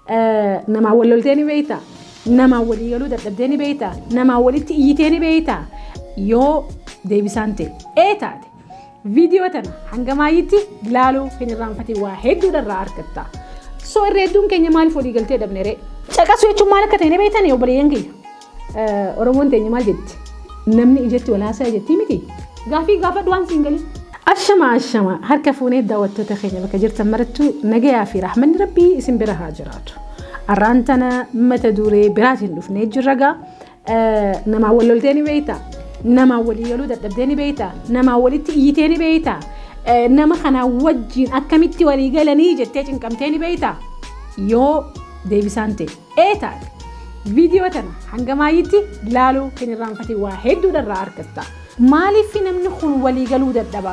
nama walolteeni beeyta nama walii galuu dadhabdeeni beeyta nama walitti iyiteeni beeyta yoo deebisaan ta'e taate viidiyoo tana hanga maayitti laaluu hin irraanfatiin waa hedduudharraa argatta. So irra hedduun keenya maaliif walii galtee dhabnere caqasuu jechuun maal akka ta'e beeytan yoo obboleeyyan keenya Oromoon teenya maal jetti namni ijatti walaasaa jetti miti gaafii gaafa du'aan siin galii. Ashama harka fuunee daawwattoota keenya bakka jirtan marattu nagayaa fi raaxmanni rabbii isin bira haa jiraatu. Arraan tana mata duree biraatiin dhufnee jirragaa nama walolteeni beeyta nama walii galuu dadhabdeeni beeyta nama walitti iyiteeni beeyta nama kana wajjin akkamitti walii galanii jettee cinqamteeni beeyta yoo deebisaan ta'e taate viidiyoo tana hanga maayitti laaluu hin irraanfatiin waa hedduudharraa argatta. Maaliif namni kun walii galuu dadhaba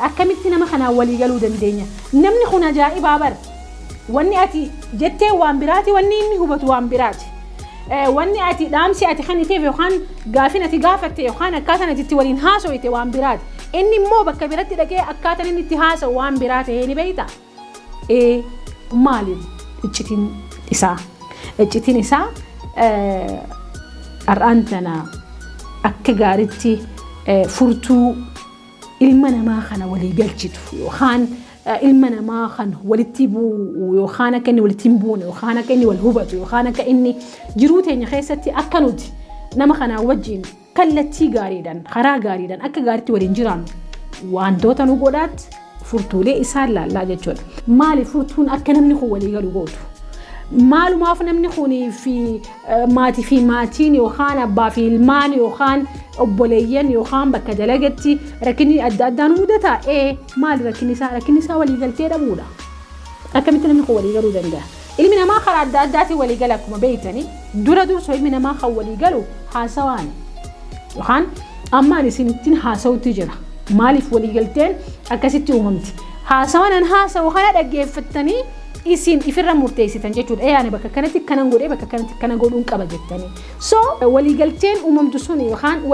akkamitti nama kana walii galuu dandeenya namni kun ajaa'ibaa bar wanni ati jettee waan biraati wanni inni hubatu waan biraati wanni ati dhaamsi ati kan iteef yookaan gaafin ati gaafatte yookaan akkaataan ati itti waliin haasoite waan biraati inni immoo bakka biratti dhaqee akkaataan inni itti haasa'u waan biraati ni beeyta maaliin iccitiin isaa har'aan tana akka gaaritti furtuu ilma namaa kana walii galchitu yookaan ilma namaa kan walitti bu'u yookaan akka inni walitti hin buune yookaan akka inni wal hubatu yookaan akka inni jiruu teenya keessatti akka nuti nama kana wajjin kallattii gaariidhaan karaa gaariidhaan akka gaariitti waliin jiraannu wantoota nu godhaat furtuulee isaan laallaa jechuudha. Maali furtuun akka namni kun walii galu gootu? Maalumaaf namni kun fi maatiin yookaan abbaa fi ilmaan yookaan obboleeyyan yookaan bakka dalagatti rakkinni adda addaan mudata maali rakkinni isaa walii galtee dhabuudha. Akkamitti namni kun walii galuu danda'a? Ilmi namaa karaa adda addaatiin walii gala akkuma beeytanii dura dursoo ilmi namaa kan walii galu haasawaan yookaan ammaan isinittiin haasawutti jira. Maaliif walii galteen akkasitti uumamti? Haasawaan haasawu kana dhaggeeffattanii isin ifirra murteessitan jechuudha. Yaani bakka kanatti kanan godhee bakka kanatti kana godhuun qaba jettanii. So walii galteen uumamtu sun yookaan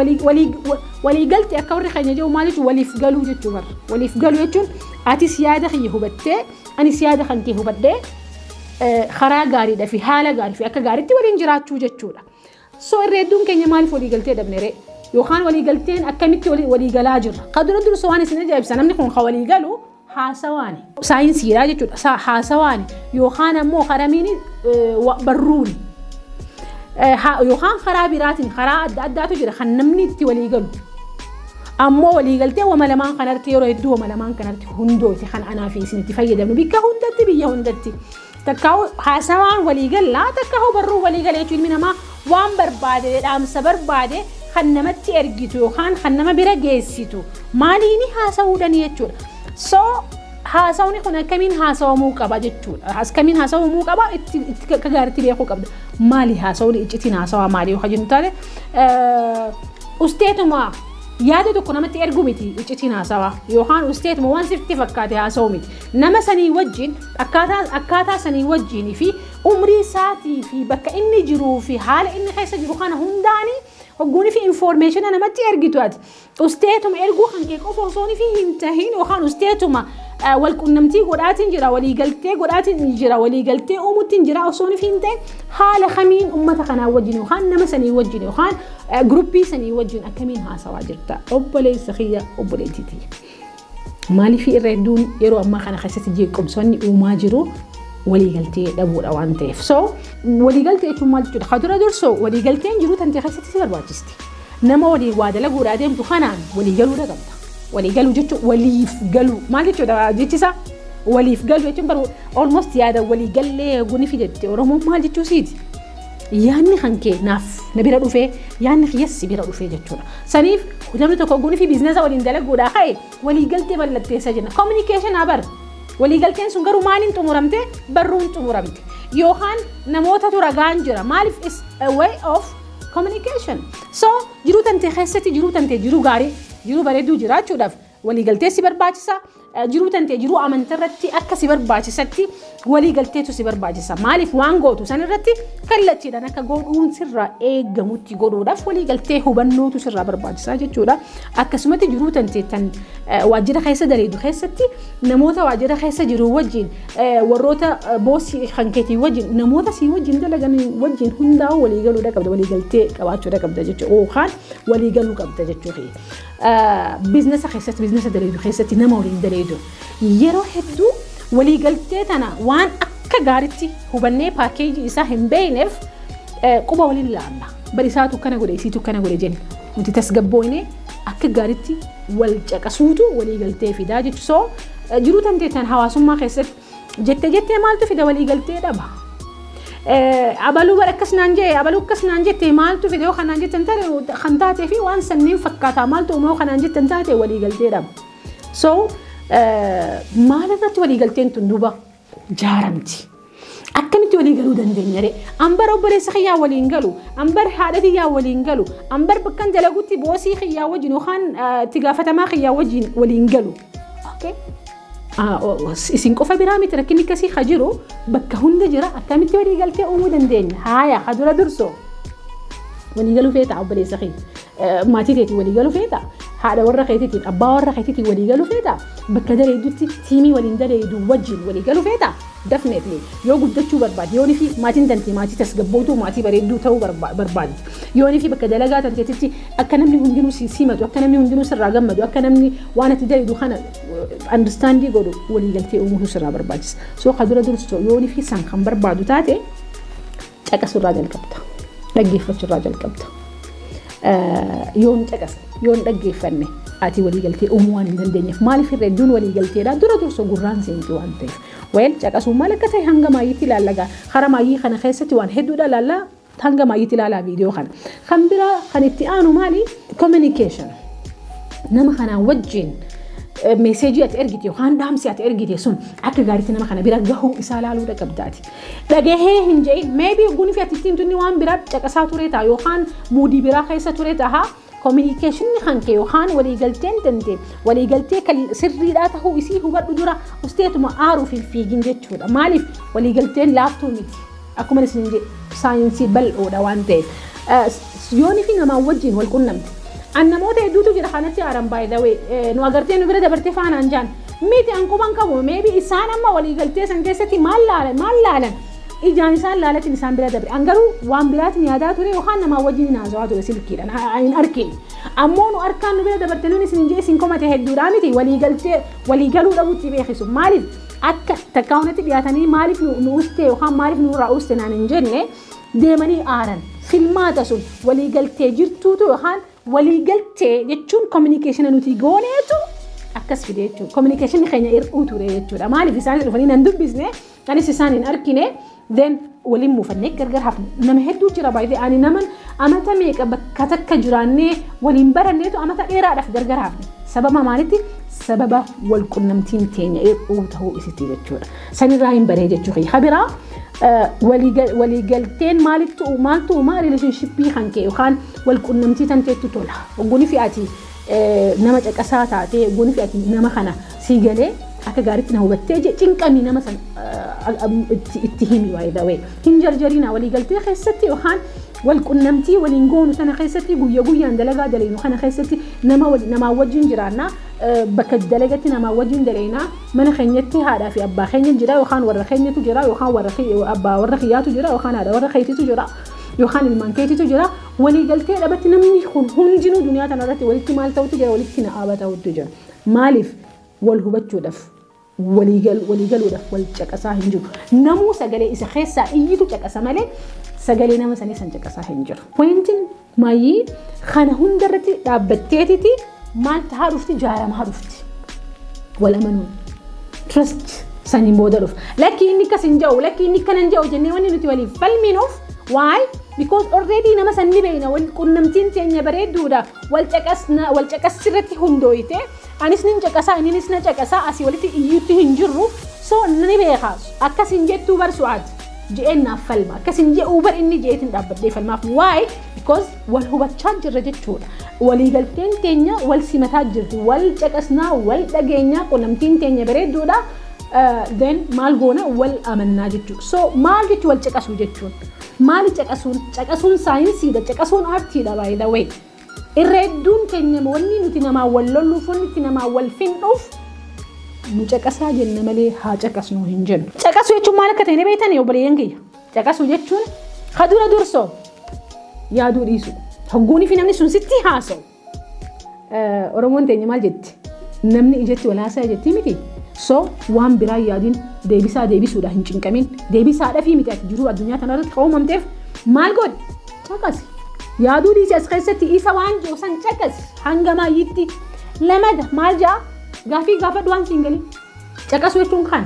walii galtee akka warri keenya jedhu maaliif waliif galuu jechuudha. Waliif galuu jechuun atis yaada kiyya hubattee anis yaada kan kee hubadhee karaa gaariidhaa fi haala gaarii fi akka gaariitti waliin jiraachuu jechuudha. So irra hedduun keenya maaliif walii galtee dhabnere yookaan walii galteen akkamitti walii galaa jirra. Qadura dursa waan isin ajaa'ibsa namni kun walii galu haasawaani saayinsiidhaa jechuudha haasawaani yookaan ammoo karamiin barruuni yookaan karaa biraatiin karaa adda addaatu jira kan namni itti walii galu ammoo walii galtee wama lamaan kanarratti yeroo hedduu wama lamaan kanarratti hundooti kan anaa fi isin itti fayyadamnu bikka hundatti biyya hundatti takkaa'u haasawaan walii gallaa takkaa'u barruu walii galee jechuun ilmi namaa waan barbaade dhaamsa barbaade kan namatti ergitu yookaan kan nama bira geessitu maaliini haasawuudhaan jechuudha. So haasawni kun akkamiin haasawamuu qaba jechuudha. Akkamiin haasawamuu qaba itti akka gaariitti beekuu qabda. Maali haasawni iccitiin haasawaa maali yoo jennu taate usteetuma yaada tokko namatti ergu miti iccitiin haasawaa yookaan usteetuma waan sitti fakkaate haasawu miti. Nama sanii wajjin akkaataa sanii wajjin fi umrii isaatii fi bakka inni jiruu fi haala inni keessa jiru kana hundaanii hogguuni fi information namatti ergitu ati usteetuma erguu kan kee qofa osoo fi hin tahin yookaan usteetuma wal qunnamtii godhaatiin jira walii galtee godhaatiin jira walii galtee uumuttiin jira osoo fi hin tahin haala kamiin ummata kanaa wajjin yookaan nama sanii wajjin yookaan gruppii sanii wajjin akkamiin haasawaa jirta obboleessa kiyya obboleettiiti. Maaliif irra hedduun yeroo ammaa kana keessatti jeequmsoonni uumaa jiru walii galtee dhabuudha waan ta'eef. So walii galtee jechuun maal jechuudha? Qadura dursoo walii galteen jiru tantee keessatti si barbaachisti. Nama walii waa dalaguudhaa deemtu kanaan walii galuu qabda. Walii galuu jechuun waliif galuu maal jechuudha jechisaa? Waliif galuu jechuun baru almost yaada walii gallee guni fi jettee Oromoo maal jechuusiiti? Yaanni kan kee naaf na bira dhufee yaanni kiyyas bira dhufee jechuudha. Saniif namni tokko guni fi biizinasa waliin dalaguudhaa ka'e walii galtee mallatteessa jenna. Communication abar. Walii galteen sun garuu maaliin xumuramte barruun xumuramte yookaan namoota ragaan jira maaliif is a way of communication. So jiruu tantee keessatti jiruu tantee jiruu gaarii jiruu bareedduu jiraachuudhaaf walii galtee si barbaachisa jiruu tantee jiruu amantarratti akka si barbaachisatti walii galteetu si barbaachisa. Maaliif waan gootu sanirratti kallattiidhaan akka godhuun sirraa eegamutti godhuudhaaf walii galtee hubannootu sirraa barbaachisaa jechuudha. Akkasumatti jiruu tantee tan waajjira keessa daleedu keessatti namoota waajjira keessa jiru wajjin warroota boosii hankeetii wajjin namoota si wajjin dalagan wajjin hundaa walii galuudha qabda walii galtee qabaachuudha qabda jechuudha. Yookaan walii galuu qabda jechuudha. Biizinasa keessatti biizinasa daleedu keessatti nama waliin daleedu yeroo hedduu walii galtee tana waan akka gaariitti hubannee paakeejii isaa hin beekneef quba waliin laalla. Barisaatu kana godhe isiitu kana godhe jenna. Nuti tasgabboonee akka gaariitti wal caqasuutu walii galtee fidaa jechuudha. Jiruu tantee tan hawaasummaa keessatti jettee maaltu fida walii galtee dhaba. Abaluu bara akkasnaan jee abaluu akkasnaan jettee maaltu fida yoo kanaan jettan kan taatee fi waan sanniin fakkaataa maaltu uumoo kanaan jettan taatee walii galtee dhaba. So maalirratti walii galteen tun duuba jaaramti. Akkamitti walii galuu dandeenya ree? Ambar obboleessa xiyyaa waliin galu, ambar haadha xiyyaa waliin galu, ambar bakkan dalagutti boosii xiyyaa wajjin yookaan itti gaafatamaa xiyyaa wajjin waliin galu. Okay? Isin qofa biraa miti rakkinni akkasii haa jiru bakka hunda jira akkamitti walii galtee uumuu dandeenya? Haaya haa dura dursoo. Walii galuu feeta obboleessa xiyyaa. Maatii teetii walii galuu feeta. Haadha warra keetiitiin abbaa warra keetiitiin walii galuu feeta. Bakka daleedutti tiimii waliin daleedu wajjin walii galuu feeta. Definitely yoo guddachuu barbaade yoo nifi maatiin tantii maatii tasgabbootu maatii bareedduu ta'uu barbaade yoo nifi bakka dalagaa tanteetitti akka namni hundinuu simatu akka namni hundinuu sirraa gammadu akka namni waan ati daleedu kana understandii godhu walii galtee uumuutu sirraa barbaachisa. So kadura dursoo yoo nifi san kan barbaadu taate caqasurraa jalqabda dhaggeeffachuurraa jalqabda. Yoon caqasa yoon dhaggeeffanne ati walii galtee uumuu waan hin dandeenyeef maaliif irreedduun walii galteedha dura dursoo gurraan seentii waan ta'eef. Weel caqasuu maal akka ta'e hanga maayiitti ilaallagaa hara maayii kana keessatti waan hedduudha ilaallaa hanga maayiitti ilaalaa viidiyoo kana. Kan biraa kan itti aanu maali? Communication. Nama kanaan wajjin meeseejii ati ergite yookaan dhaamsi ati ergite sun akka gaariitti nama kana bira gahuu isaa ilaaluudha qabdaati. Dhagahee hin je'in maybe guni fi atittiin tunni waan biraa caqasaa ture ta'a yookaan muudii biraa keessa ture ta'a. Communication kan ke yookaan walii galteen tante walii galtee sirriidhaa ta'uu isii hubadhu dura usteetuma aaruuf hin fiigin jechuudha. Maaliif walii galteen laaftuu miti akkuma isin jedhe saayinsii bal'oodha waan ta'eef yoonii fi namaa wajjin wal qunnamte. An namoota hedduutu jira kanatti aaran by the way nu agartee nu bira dabartee faanaan jaan miti an quban qabu maybe isaan amma walii galtee san keessatti maal laalan ijaan isaan laalatiin isaan bira dabre angaruu waan biraatiin yaadaa ture yookaan namaa wajjin naasawaa ture silkiidhaan hin argine ammoo nu arkaan nu bira dabarte nuun isin jee isin komate hedduudhaa miti walii galuu dhabuutti beekisu maaliif akka takkaawunatti dhiyaatanii maaliif nu uste yookaan maaliif nu irraa uste naan hin jenne deemanii aaran filmaata sun walii galtee jirtuutu yookaan walii galtee jechuun communication nuti gooneetu akkas fide jechuudha. Communication keenya hir'uu ture jechuudha. Maaliif isaan dhufanii nan dubbisne anis isaan hin argine then waliin muufannee gargar hafne. Nama hedduu jira baay'ee ani naman amata meeqa bakka takka jiraannee waliin baranneetu amata dheeraadhaaf gargar hafne. Sababa maalitti? Sababa wal qunnamtiin teenya hir'uu ta'uu isitti jechuudha. Sanirraa hin baree jechuudha. Habiraa walii galteen maaltu relationshipii kan kee yookaan wal qunnamtii tanteettu tola. Oguni fi ati nama caqasaa taatee oguni fi ati nama kana sii galee akka gaariitti na hubattee cinqanii nama san itti himi by the way. Hin jarjariina walii galtee keessatti yookaan wal qunnamtii waliin goonu sana keessatti guyyaan dalagaa daleenu kana keessatti nama wajjin jiraannaa bakka dalagatti nama wajjin daleena mana keenyatti haadhaa fi abbaa keenya jira yookaan warra keenyatu jira yookaan abbaa warra kiyyaatu jira yookaan haadha warra keetitu jira yookaan ilmaan keetitu jira walii galtee dhabatti namni kun hundinuu duniyaa tanarratti walitti maal ta'utu jira walitti na'aaba ta'utu jira maaliif wal hubachuudhaaf walii galuudhaaf wal caqasaa hin jiru namuu sagalee isa keessaa iyyitu caqasa malee sagalee nama sanii san caqasaa hin jiru. Pointiin maayii kana hundarratti dhaabbatteetiti maal ta'aa dhufti jaalamaa dhufti wal amanuun trust saniin booda dhufa. Lakkii inni akkas hin jiru lakkii inni kana hin jiru jennee wanni nuti waliif falminuuf why? Because already nama sanni beekna wal qunnamtiin teenya bareedduudha wal caqasirratti hundooyite anis nin caqasaa innis na caqasaa asii walitti iyyuutti hin jirru so ni beekaa akkas hin jettuu barsu'aati je'ennaaf falma akkasin je'uu bar inni je'eetiin dhaabbadhee falmaaf why because wal hubachaa jirra jechuudha waliigalteen teenya wal simataa jirti wal caqasnaa wal dhageenyaa qunnamtiin teenya bareedduudha then maal goona wal amannaa jechuudha so maal jechuu wal caqasuu jechuun maali caqasuun saayinsiidha caqasuun aartiidha by the way irreedduun keenya wanni nuti namaa wal lolluuf wanni nuti namaa wal findhuuf nu caqasaa jenna malee haa caqasnu hin jennu. Caqasuu jechuun maal akka ta'e beeytanii obboleeyyan kiyya. Caqasuu jechuun kadura dursoo yaaduu dhiisu. Hogguunii fi namni sun sitti haasa'u. Oromoon teenya maal jetti? Namni ijatti wal haasa'e jetti miti. So waan biraa yaadiin deebisaa deebisuudha hin cinqamin. Deebisaadhaa fi miti ati jiruu addunyaa kanarratti qabuumamteef maal godhi? Caqasi. Yaaduu dhiisi as keessatti isa waan jiru san caqasi hanga maayyitti lamada maal ja'a? Gaafii gaafa du'aan siingalii caqasuu jechuun kan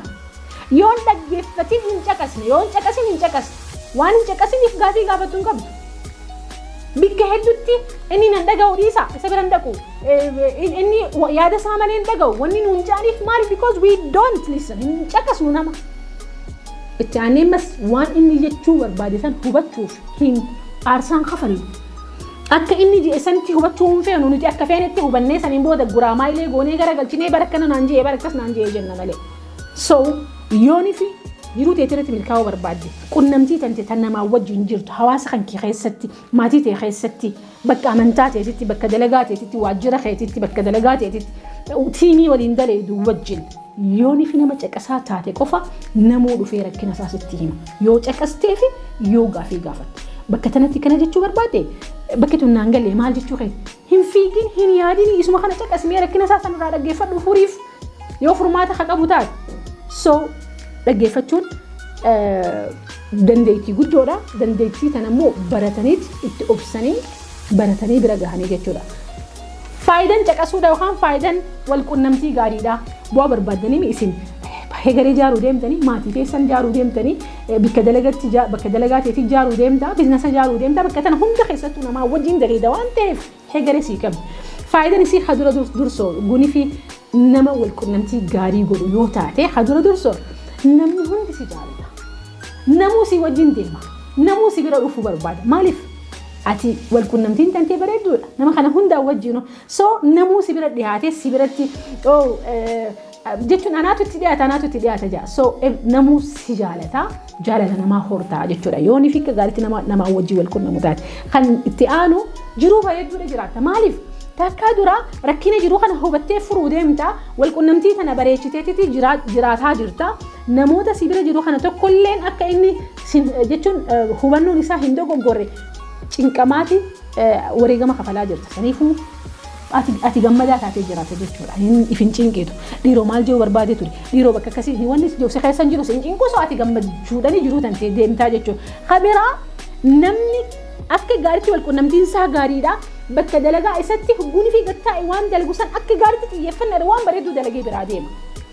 yoon dhaggeeffatiin hin caqasne yoon caqasin hin caqasne waan hin caqasiniif gaafii gaafatuun qabdu bikka hedduutti inni nan dhaga'u dhiisa isa bira hin dhaqu inni yaada isaa malee hin dhaga'u wanni nuun jaaniif maali because we don't listen hin caqasnu nama itti aanee mas waan inni jechuu barbaade san hubachuuf hin aarsaan kafallu. Akka inni jeesanitti hubachuu hin feenu nuti akka feenetti hubannee saniin booda guraamaa ilee goonee garagalchinee barakkana naan jee barakkas naan jee jenna malee. So yoonii fi jiruu teetirratti milkaa'uu barbaadde qunnamtii tante tan namaa wajjin jirtu hawaasa kan kee keessatti maatii tee keessatti bakka amantaa teetitti bakka dalagaa teetitti waajjira keetitti bakka dalagaa teetitti tiimii waliin daleedu wajjin yoonii fi nama caqasaa taate qofa namuu dhufee rakkina isaa sitti hima yoo caqastee fi yoo gaafii gaafatte. Bakka tanatti kana jechuu barbaade bakka tunnaan galee maal jechuu kee hin fiigin hin yaadin isuma kana caqasmee rakkina isaa sanarraa dhaggeeffadhu furiif yoo furmaata haa qabu taate so dhaggeeffachuun dandeettii guddoodha dandeettii tan ammoo barataniit itti obsanii baratanii bira gahanii jechuudha. Faayidaan caqasuudha yookaan faayidaan wal qunnamtii gaariidha bu'aa barbaadanii isin hegaree jaaruu deemtanii maatii keessan jaaruu deemtanii bakka dalagaa teetii jaaruu deemtaa biizinasa jaaruu deemtaa bakka tana hunda keessattuu namaa wajjin daleeda waan ta'eef hegaree sii qabdi. Faayidaan isii hadura dursoo gunii fi nama wal qunnamtii gaarii godhu yoo taate hadura dursoo namni hundi si jaalata. Namuu si wajjin deema. Namuu si bira dhufuu barbaada. Maaliif? Ati wal qunnamtiin tantee bareedduudha. Nama kana hundaa wajjinu. So namuu si bira dhiyaatee si biratti jechuun anaatu itti dhiyaata jaa so namuu si jaalata jaalala namaa hortaa jechuudha yoonii fi gaariitti namaa wajjii wal quunnamu taate kan itti aanu jiruu bareedduudha jiraata maaliif takka dura rakkina jiruu kana hubattee furuu deemta wal quunnamtii tana bareechiteetii jiraataa jirta namoota si bira jiruu kana tokkolleen akka inni jechuun hubannoon isaa hin dogoggorre cinqamaati wareegama kafalaa jirta saniifuu ati gammadaa taatee jiraate jechuudha. Ifin cinqitu. Dhiiroo maal jiru barbaade ture. Dhiiroo bakka akkasii wanni jookse keessan jiru sin cinqu so ati gammachuudhani jiru tantee deemtaa jechuudha. Kabiraa namni akka gaariitti wal quunnamtiin isaa gaariidha. Bakka dalagaa isatti hubbuunii fi gattaa'e waan dalagu san akka gaariitti xiyyeeffannaa waan bareedu dalagee biraa deema.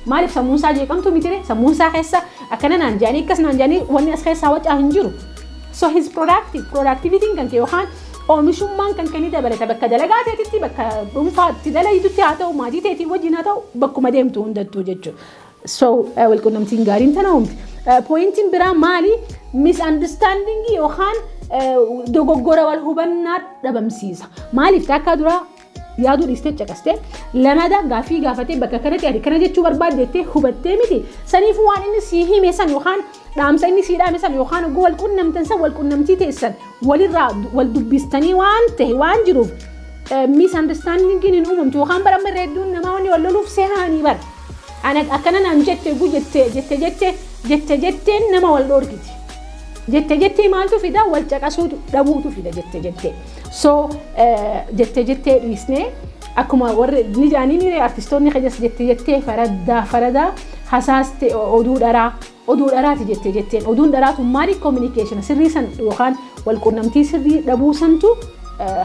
Maaliif sammuun isaa jeeqamtu mitire sammuun isaa keessa akkana naan jaanii akkas naan jaanii wanni as keessaa wacaa hin jiru. So his productivity kan kee yookaan oomishummaan kan kanii dabalata bakka dalagaa teetitti bakka dhuunfaatti dalayitutti haa ta'u maatii teetii wajjin haa ta'u bakkuma deemtu hundattuu jechuudha. So wal quunnamtiin gaariin tana uumti. Pointiin biraa maali? Misunderstanding yookaan dogoggora wal hubannaa dhabamsiisa. Maaliif takka dura yaaduu dhiistee caqastee lamada gaafii gaafatee bakka kanatti ati kana jechuu barbaaddeettee hubattee miti. Saniif waan inni sii hime san yookaan dhaamsa inni sii dhaame san yookaan wal quunnamtan san wal quunnamtii teessan walirraa wal dubbistanii waan ta'e waan jiruuf misunderstanding hin uumamtu yookaan baramma reedduun namaa wanni wal loluuf sehaanii bara. Ana akkana naan jettee nama wal dhoorkiti. Jettee maaltu fida wal caqasuutu dhabuutu fida jettee. So jettee dhiisnee akkuma warri ni jaanii ni artistoonni kejas jettee faradaa hasaaste oduu dharaati jetteen oduun dharaatu maali communication sirrii san yookaan wal quunnamtii sirrii dhabuu santu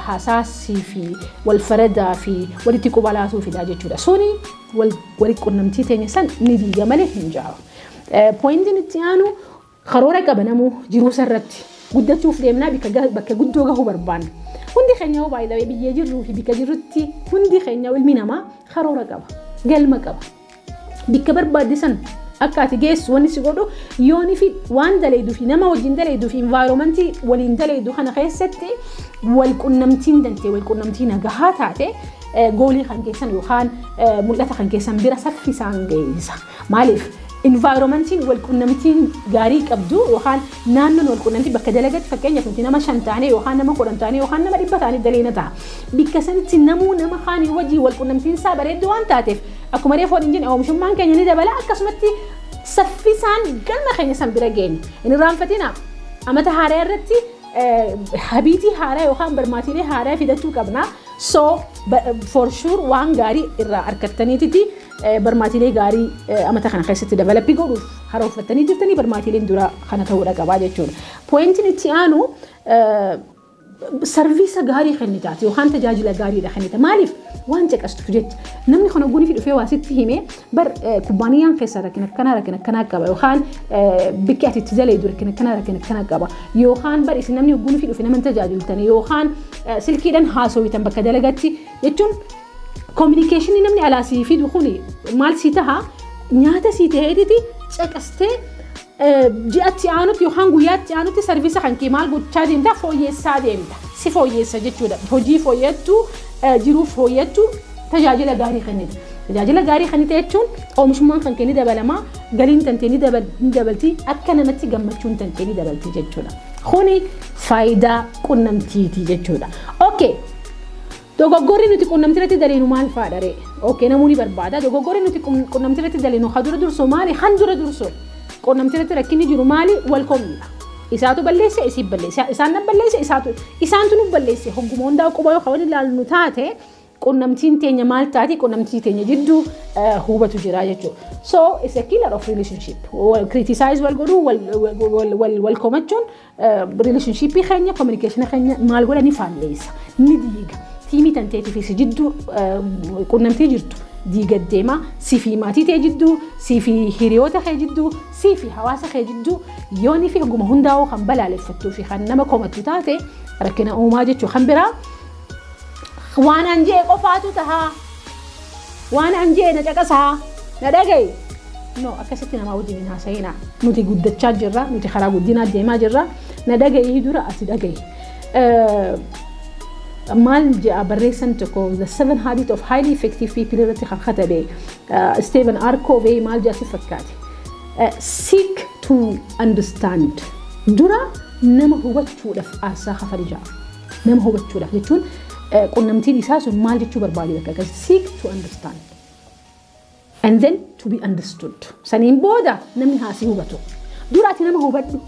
hasaasii fi wal faradaa fi walitti qubalaatuu fida jechuudha. Suni wal quunnamtii teenya san ni diiga malee hin jaaru. Pointiin itti aanu karoora qaba namuu jiruu sarratti guddachuuf deemnaa bakka guddoo gahuu barbaanna. Hundi keenya baay'ee biyyee jirruu fi bakka jirrutti hundi keenya ilmi namaa karoora qaba galma qaba. Bakka barbaadde san akkati geessu wanni si godhu yooni fi waan daleedu fi nama wajjin daleedu fi environmentii waliin daleedu kana keessatti wal qunnamtiin dantee wal qunnamtii nagahaa taate goolii kan keessan yookaan mul'ata kan keessan bira saffisaan geessa. Maaliif environmentiin wal qunnamtiin gaarii qabdu yookaan naannoon wal qunnamtii bakka dalagatti fakkeenyaaf nuti nama 5 taane yookaan nama 10 taane yookaan nama 100 taane daleena ta'a. Bikka sanitti namuu nama kaanii wajjii wal qunnamtiin isaa bareedu waan taateef akkuma reefuu waliin jenna oomishummaan keenya ni dabala akkasumatti saffisaan galma keenya san bira geenya. Inni raanfatina amata haaraa irratti habiitii haaraa yookaan barmaatiilee haaraa fidachuu qabna. So for sure waan gaarii irraa argattaniiti barmaatiilee gaarii amata kana keessatti developii godhuuf harooffattanii jirtanii barmaatiileen dura kana ta'uudha qabaa jechuudha. Pointiin itti aanu sarviisa gaarii kennitaati yookaan tajaajila gaariidha kennita. Maaliif waan caqastuuf jecha namni kana guni fi dhufee waasitti himee bar kubbaaniyaan keessa rakkina akkanaa qaba yookaan bikki ati itti dalee dura rakkina akkanaa qaba yookaan bar isin namni guni fi dhufee nama tajaajiltanii yookaan silkiidhaan haasawitan bakka dalagatti jechuun communication namni alaasii fi dhufuni maal si taha nyaata si ta'eediti caqastee ji'atti aanutti yookaan guyyaatti aanutti sarviisa kan kee maal gochaa deemta fooyyessaa deemta si fooyyessa jechuudha hojii fooyyattu jiruu fooyyattu tajaajila gaarii kennite. Tajaajila gaarii kennite jechuun oomishummaan kan kee ni dabalama galiin tantee ni dabalti akka namatti gammachuun tantee ni dabalti jechuudha. Kuni faayidaa qunnamtiiti jechuudha. Okay. Dogoggorri nuti qunnamtirratti daleenu maal faadha ree? Okay namoonni barbaada dogoggorri nuti qunnamtirratti daleenu hadura durso maali? Handura durso. Qunnamtirratti rakkinni jiru maali? Wal komudha. Isaatu balleesse isii balleesse isaan balleesse isaantu nu balleesse hogguma hundaa quba yoo kawali ilaallu taate qunnamtiin teenya maal taati qunnamtii teenya jidduu hubatu jira jechuudha. So it's a killer of relationship. Criticize wal godhu wal komachuun relationship keenya communication keenya maal godha ni faalleessa ni diiga. Tiimii tanteetii fi jidduu qunnamtii jirtu diigad deema sifi maatii ta'e jidduu sifi hiriyoota kee jidduu sifi hawaasa kee jidduu yooni fi hogguma hundaa'uu kan balaaleffattuu fi kan nama komatu taate rakkina uumaa jechuu kan biraa waan anjee qofaatu tahaa waan anjee na caqasaa na dhagaye no akkasitti namaa wajjin hin haasa'inaa nuti guddachaa jirra nuti karaa guddinaa deemaa jirra na dhagaye dura ati dhagaye. Mal jaa barreessan tokko the 7 habits of highly effective people irratti kan katabe Stephen R. Covey maal jaasi fakkaate. Seek to understand. Dura nama hubachuudhaaf aasaa kafali jaa. Nama hubachuudhaaf jechuun qunnamtiin isaa sun maal jechuu barbaadu bakka seek to understand. And then to be understood. Saniin booda namni haasii hubatu. Dura ati nama hubadhu.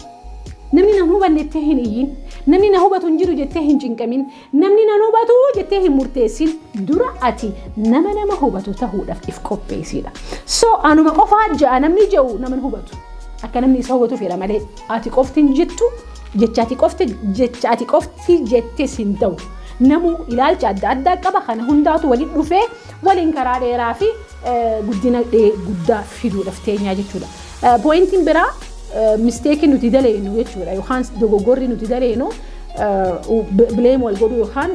Namni nama hubanne jettee hin iyyin. Namni na hubatu hin jiru jettee hin cinqamin. Namni na hubatu jettee hin murteessin. Dura ati nama hubatu ta'uudhaaf if qopheessidha. So anuma qofaa ja'a namni jiru nama hubatu. Akka namni isa hubatu fedha malee ati qoftiin jettu jechaati qofti jettee sin ta'u. Namu ilaalcha adda addaa qaba kana hundaatu waliin dhufee waliin karaa dheeraa fi guddina guddaa fiduudhaaf teenyaa jechuudha. Pointiin biraa mistake nuti daleenu jechuudha yookaan dogoggorri nuti daleenu blame wal godhu yookaan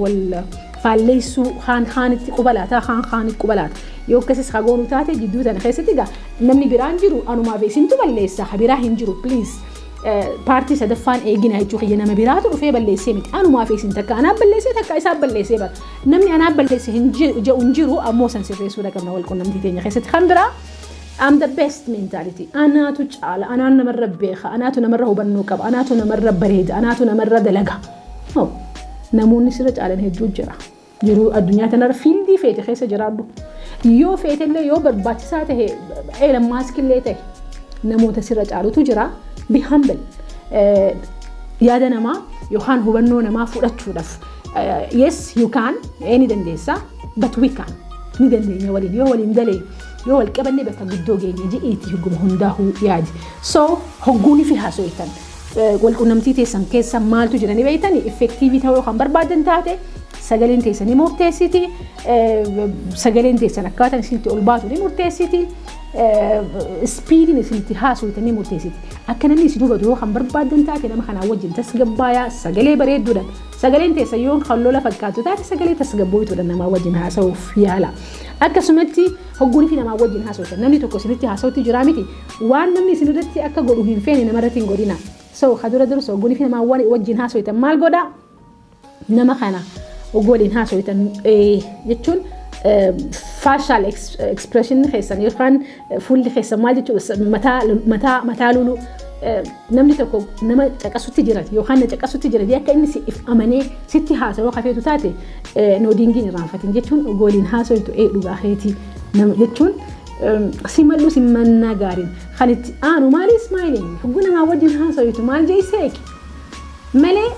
wal faalleessuu haanitti qubalaata haanitti qubalaata yoo akkasis hagoonu taate jidduu tana keessatti gaa namni biraan jiru anumaaf isintu balleessa biraa hin jiru please paartii sadaffaan eegina jechuudha nama biraatu dhufee balleessee miti anumaaf isin takka anaaf balleessee takka isaa balleessee bara namni anaaf balleessee hin jiru ammoo san sirreessuudha qabna wal qunnamtii teenya keessatti kan biraa I'm the best mentality. Anaatu caala, anaan namarra beeka, anaatu namarra hubannoo qaba, anaatu namarra bareeda, anaatu namarra dalaga. No, namoonni sirra caalan hedduu jira. Jiru addunyaa tanarra fiildii feete keessa jiraadhu. Yoo feetellee yoo barbaachisaa ta'e Elon Musk illee ta'e namoota sirra caalutu jira. Be humble. Yaada namaa yookaan hubannoo namaa fudhachuudhaaf. Yes, you can, ni dandeessa, but we can. Ni dandeenya waliin yoo waliin dalee. Yoo wal qabanne bakka guddoo geenye ji'eetii hogguma hundaa'uu yaadi. So hogguuni fi haasoitan wal qunnamtii teessan keessa maaltu jiranii beeytanii effektiivii ta'uu yookaan barbaadan taate sagaleen teessan ni murteessiti. Sagaleen teessan akkaataan isinitti ol baatu ni murteessiti. Spiidiin isinitti haasoitan ni murteessiti. Akka namni isin hubatu yookaan barbaadan taate nama kanaa wajjin tasgabbaayaa sagalee bareedduudhaan sagaleen teessa yoon qallola fakkaatu taate sagalee tasgabboytuudha namaa wajjin haasa'uuf yaala akkasumatti hogguun fi namaa wajjin haasa'uudha namni tokko isinitti haasa'utti jira miti waan namni isinirratti akka godhu hin feene namarratti hin godhina so kadura dursa hogguun fi namaa wajjin haasa'uudha maal godha nama kana hoggooliin haasa'uudha jechuun facial expression keessan yookaan fuulli keessan maal jechuudha mataa lulu namni tokko nama caqasutti jira yookaan na caqasutti jira akka inni si amanee sitti haasa'u kafeetu taate noodingiin irraanfatin jechuun hoggooliin haasa'uutu dhugaa keetii jechuun si mallu si mannaa gaariin kan itti aanu maali ismaayiliin hogguu namaa wajjin haasa'uutu maal jeeseeki malee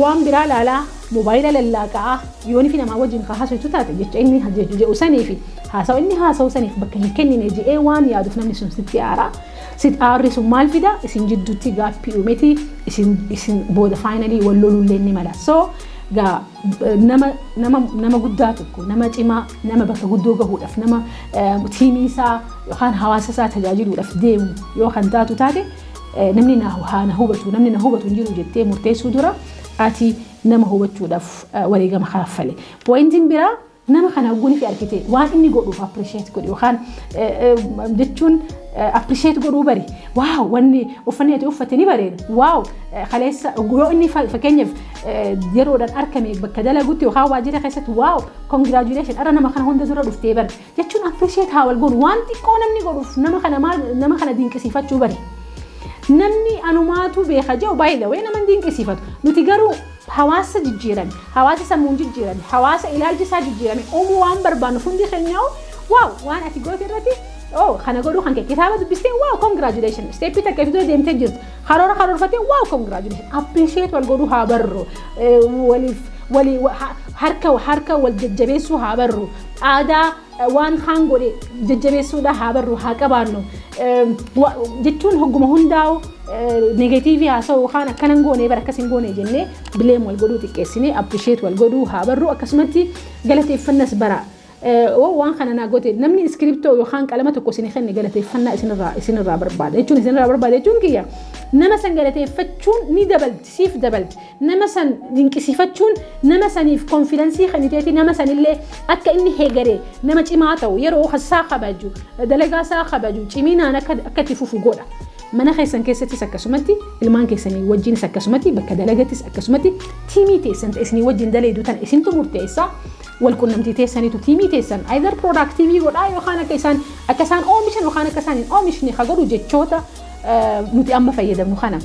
waan biraa laalaa mobaayila lallaaqaa yooni fi namaa wajjin haasa'uutu taate jecha inni jedhu saniif haasa'u inni haasa'u saniif bakka hin kennine je'ee waan yaaduuf namni sun sitti aaraa sit aarri sun maal fida isin jidduutti gaappii uumeti isin booda faayinalii wal lolullee ni mala so gaa nama guddaa tokko nama cimaa nama bakka guddoo gahuudhaaf nama tiimii isaa yookaan hawaasa isaa tajaajiluudhaaf deemu yoo kan taatu taate namni na hubatu hin jiru jettee murteessuu dura ati nama hubachuudhaaf wareegama kaaffale pointiin biraa nama kana hogguun fi arkite waan inni godhuuf appreciate godhu yookaan jechuun appreciate godhuu bari waaw wanni uffanni ati uffatte ni bareeda waaw kaleessa yoo inni fakkeenyaaf yeroodhaan arkame bakka dalagutti yookaan waajjira keessatti waaw congratulation ara nama kana hunda dura dhuftee bari jechuun appreciate haa wal godhu waan xiqqoo namni godhuuf nama kana dinqisiifachuu bari namni anumaatu beeka jedhu baay'ee way nama dinqisiifatu nuti garuu hawaasa jijjiirame hawaasa sammuun jijjiirame hawaasa ilaalchi isaa jijjiirame uumuu waan barbaannu hundi keenyaa waaw waan ati goote irratti kana godhuu kan kitaaba dubbistee waaw congratulation steppii takka iftuu deemtee jirtu karoorfattee waaw congratulation appreciate wal godhuu haa barru harka wal jajjabeessuu haa barru aadaa waan kaan godhe jajjabeessuudha haa barru haa qabaannu jechuun hogguma hundaa'u negatiivii haasa'u yookaan akkanan goonee bara akkas hin goone jennee bileem wal godhuu xiqqeessinee appreciate wal godhuu haa barru akkasumatti galateeffannas bara waan kana naa goote namni iskiriptoo yookaan qalama tokko isin kenne galateeffannaa isinirraa barbaada jechuun kiyya nama san galateeffachuun ni dabalti siif dabalti nama san dinqisiifachuun nama saniif konfidensii kaniteeti nama sanillee akka inni heegaree nama cimaa ta'u yeroo hasaa kabaju dalagaa isaa kabaju ciminaan akka itti fufu godha mana keessan keessattis akkasumatti ilmaan keessanii wajjinis akkasumatti bakka dalagattis akkasumatti tiimii teessan isinii wajjin daleedu tan isintu murteessaa walqunnamtii teessaniitu tiimii teessan either productivity godhaa yookaan akka isaan oomishan yookaan akka isaan hin oomishne haa godhu jechoota nuti amma fayyadamnu kana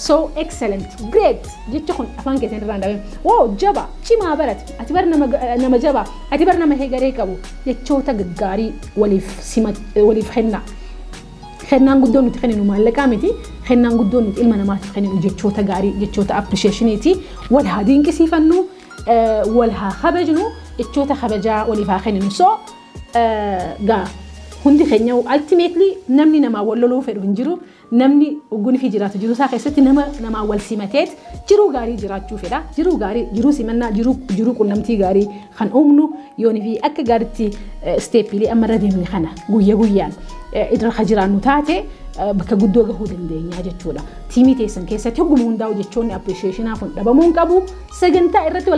so excellent great jecha kun afaan keessan irraan dhabe wow jaba cimaa barate ati bar nama jaba ati bar nama heegaree qabu jechoota gaggaarii waliif kennaan guddoon nuti kenninu maallaqaa miti kennaan guddoon nuti ilma namaatiif kenninu jechoota gaarii jechoota appreciationiiti wal haa dinqisiifannu wal haa kabajnu jechoota kabajaa waliif haa kenninu so gaa hundi keenya ultimately namni namaa wal loluu fedhu hin jiru namni hogguun fi jiraatu jiru isaa keessatti namaa wal simateet jiruu gaarii jiraachuu fedha jiruu gaarii jiruu simannaa jiruu qunnamtii gaarii kan uumnu yoonii fi akka gaariitti steepiilee amma irra deemne kana guyyaan irra jiraannu taate bakka guddoo gahuu dandeenya jechuudha tiimii teessan keessatti hogguma hundaa'u jechoonni appreciationaa kun dhabamuu hin qabu sagantaa irratti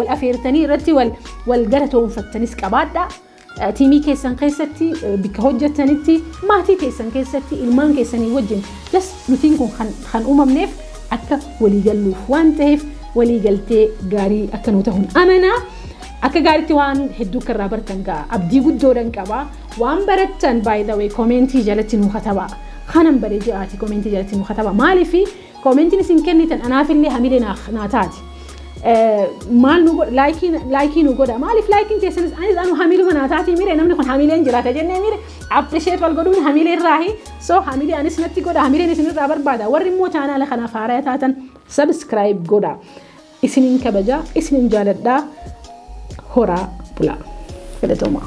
wal afeertanii irratti wal galatoonfattanis qabaadha tiimii keessan keessatti bikka hojjettanitti maatii keessan keessatti ilmaan keessanii wajjin nutiin kun kan uumamneef akka waliigalluuf waan ta'eef waliigaltee gaarii akka nu ta'uun amanaa akka gaariitti waan hedduu irraa bartan ga'a abdii guddoodhaan qaba waan barattan by the way koomentii jalatti nu katabaa kanan baree jedhaati koomentii jalatti nu katabaa maaliif koomentiin isin kennitan anaafillee hamilee naa taati maal nu godha laayikii nu godha maaliif laayikiin teessanis anis anu hamiiluma naa taati mire namni kun hamileen jiraata jennee mire appreciate wal godhuun hamilee irraahi so hamilee anis natti godha hamileen isinirraa barbaada warri immoo chaanaala kanaaf haaraa taatan subscribe godha isinin kabajaa isinin jaaladhaa horaa bulaa. Filatoomaa.